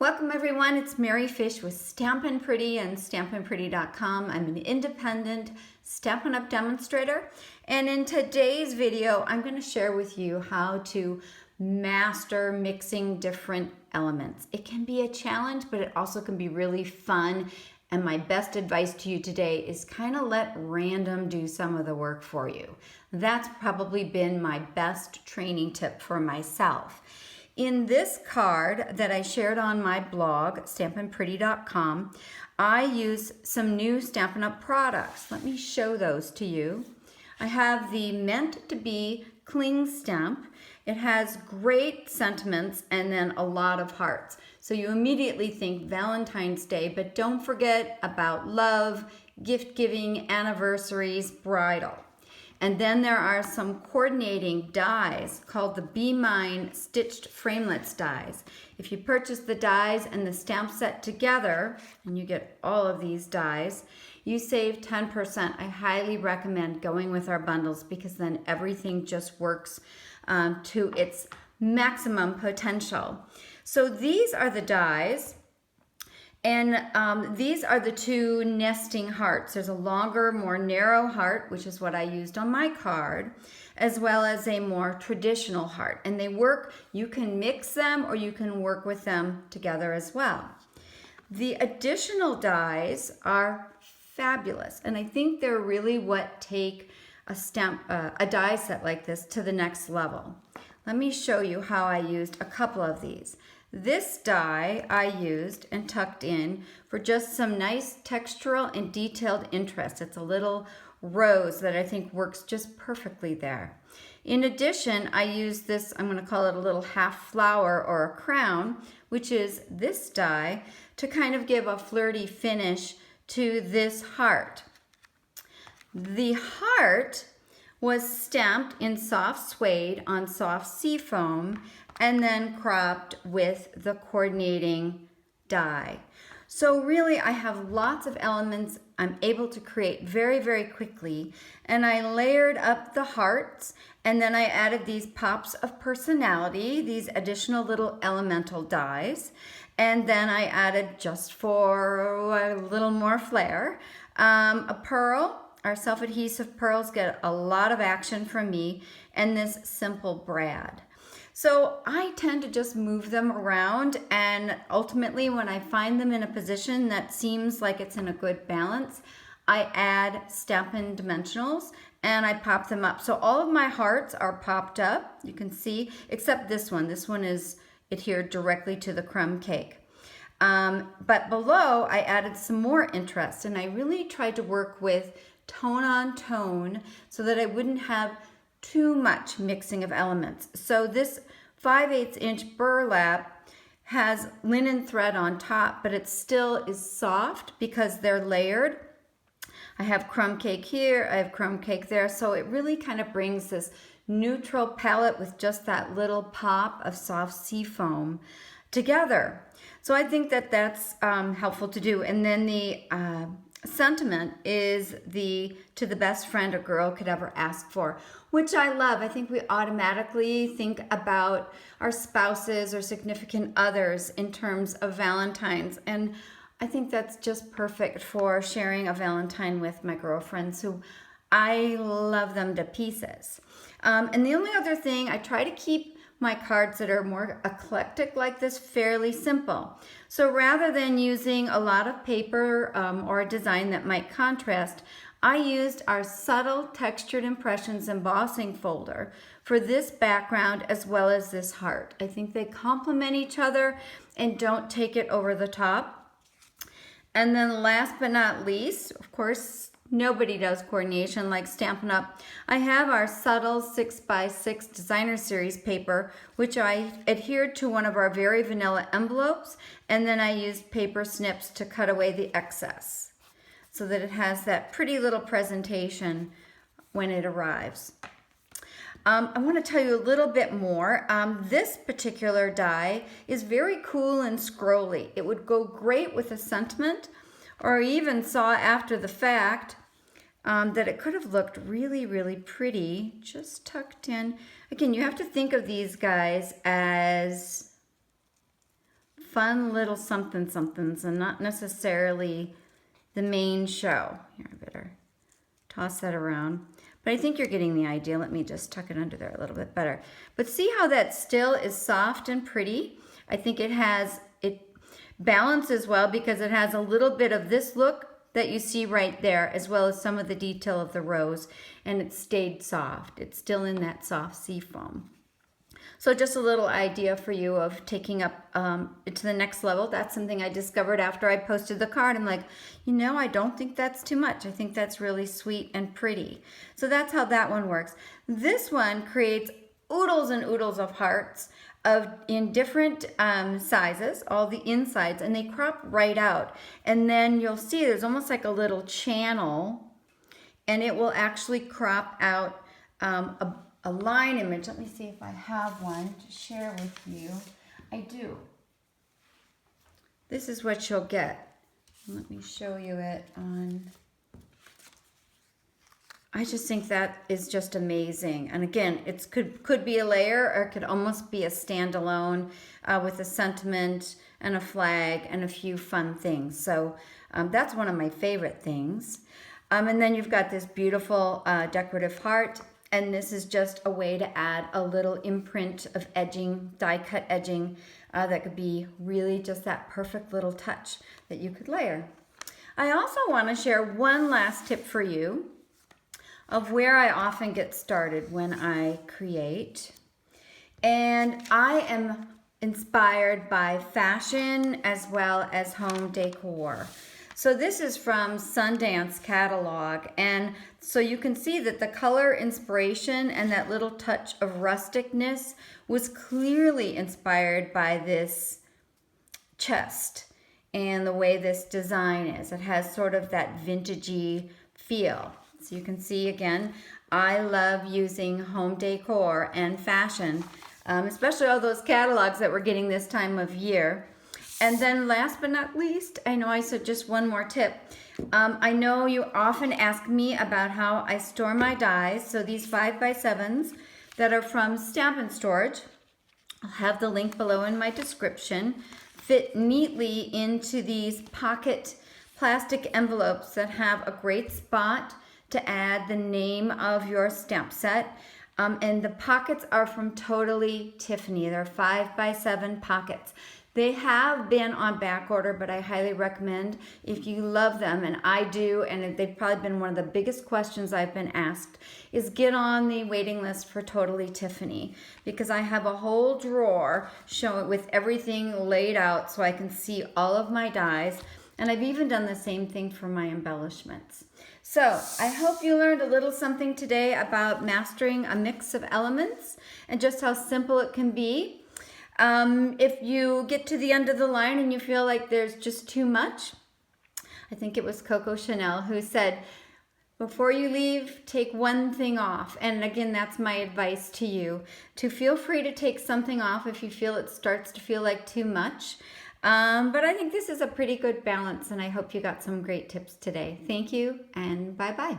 Welcome everyone, it's Mary Fish with Stampin' Pretty and stampinpretty.com. I'm an independent Stampin' Up! Demonstrator, and in today's video I'm going to share with you how to master mixing different elements. It can be a challenge, but it also can be really fun, and my best advice to you today is kind of let random do some of the work for you. That's probably been my best training tip for myself. In this card that I shared on my blog, stampinpretty.com, I use some new Stampin' Up! Products. Let me show those to you. I have the Meant to Be Cling Stamp. It has great sentiments and then a lot of hearts. So you immediately think Valentine's Day, but don't forget about love, gift giving, anniversaries, bridal. And then there are some coordinating dies called the Be Mine Stitched Framelits dies. If you purchase the dies and the stamp set together, and you get all of these dies, you save 10%. I highly recommend going with our bundles because then everything just works to its maximum potential. So these are the dies. And these are the two nesting hearts. There's a longer, more narrow heart, which is what I used on my card, as well as a more traditional heart. And they work, you can mix them or you can work with them together as well. The additional dies are fabulous. And I think they're really what take a die set like this to the next level. Let me show you how I used a couple of these. This die I used and tucked in for just some nice textural and detailed interest. It's a little rose that I think works just perfectly there. In addition, I used this, I'm going to call it a little half flower or a crown, which is this die, to kind of give a flirty finish to this heart. The heart was stamped in soft suede on soft seafoam and then cropped with the coordinating die. So really I have lots of elements I'm able to create very, very quickly, and I layered up the hearts, and then I added these pops of personality, these additional little elemental dies, and then I added, just for a little more flair, a pearl. Our self-adhesive pearls get a lot of action from me, and this simple brad. So I tend to just move them around, and ultimately when I find them in a position that seems like it's in a good balance, I add Stampin' dimensionals and I pop them up. So all of my hearts are popped up, you can see, except this one. This one is adhered directly to the crumb cake. But below I added some more interest, and I really tried to work with tone on tone so that I wouldn't have too much mixing of elements. So this 5/8 inch burlap has linen thread on top, but it still is soft because they're layered. I have crumb cake here, I have crumb cake there, so it really kind of brings this neutral palette with just that little pop of soft seafoam together. So I think that that's helpful to do. And then the sentiment is to the best friend a girl could ever ask for, which I love. I think we automatically think about our spouses or significant others in terms of Valentines, and I think that's just perfect for sharing a Valentine with my girlfriends, who I love them to pieces. And the only other thing, I try to keep my cards that are more eclectic like this fairly simple. So rather than using a lot of paper or a design that might contrast, I used our Subtle Textured Impressions embossing folder for this background as well as this heart. I think they complement each other and don't take it over the top. And then last but not least, of course, nobody does coordination like Stampin' Up! I have our Subtle 6x6 Designer Series paper, which I adhered to one of our very vanilla envelopes, and then I used paper snips to cut away the excess so that it has that pretty little presentation when it arrives. I want to tell you a little bit more. This particular die is very cool and scrolly. It would go great with a sentiment, or even saw after the fact that it could have looked really, really pretty just tucked in. Again, you have to think of these guys as fun little somethings and not necessarily the main show. Here, I better toss that around. But I think you're getting the idea. Let me just tuck it under there a little bit better. But see how that still is soft and pretty? I think it balances well because it has a little bit of this look that you see right there, as well as some of the detail of the rose, and it stayed soft. It's still in that soft sea foam. So just a little idea for you of taking up it to the next level. That's something I discovered after I posted the card. I'm like, I don't think that's too much. I think that's really sweet and pretty. So that's how that one works. This one creates oodles and oodles of hearts in different sizes, all the insides, and they crop right out. And then you'll see there's almost like a little channel, and it will actually crop out a line image. Let me see if I have one to share with you. I do. This is what you'll get. Let me show you it on... I just think that is just amazing. And again, it could be a layer, or it could almost be a standalone with a sentiment and a flag and a few fun things. So that's one of my favorite things. And then you've got this beautiful decorative heart. And this is just a way to add a little imprint of edging, die cut edging, that could be really just that perfect little touch that you could layer. I also want to share one last tip for you of where I often get started when I create. And I am inspired by fashion as well as home decor. So this is from Sundance catalog, and so you can see that the color inspiration and that little touch of rusticness was clearly inspired by this chest and the way this design is. It has sort of that vintagey feel. So you can see again, I love using home decor and fashion, especially all those catalogs that we're getting this time of year. And then last but not least, I know I said just one more tip. I know you often ask me about how I store my dies. So these 5x7s that are from Stampin' Storage, I'll have the link below in my description, fit neatly into these pocket plastic envelopes that have a great spot to add the name of your stamp set. And the pockets are from Totally Tiffany. They're 5x7 pockets. They have been on back order, but I highly recommend, if you love them, and I do, and they've probably been one of the biggest questions I've been asked, is get on the waiting list for Totally Tiffany, because I have a whole drawer showing with everything laid out so I can see all of my dies, and I've even done the same thing for my embellishments. So I hope you learned a little something today about mastering a mix of elements and just how simple it can be. If you get to the end of the line and you feel like there's just too much, I think it was Coco Chanel who said, before you leave, take one thing off. And again, that's my advice to you, to feel free to take something off if you feel it starts to feel like too much. But I think this is a pretty good balance, and I hope you got some great tips today. Thank you, and bye-bye.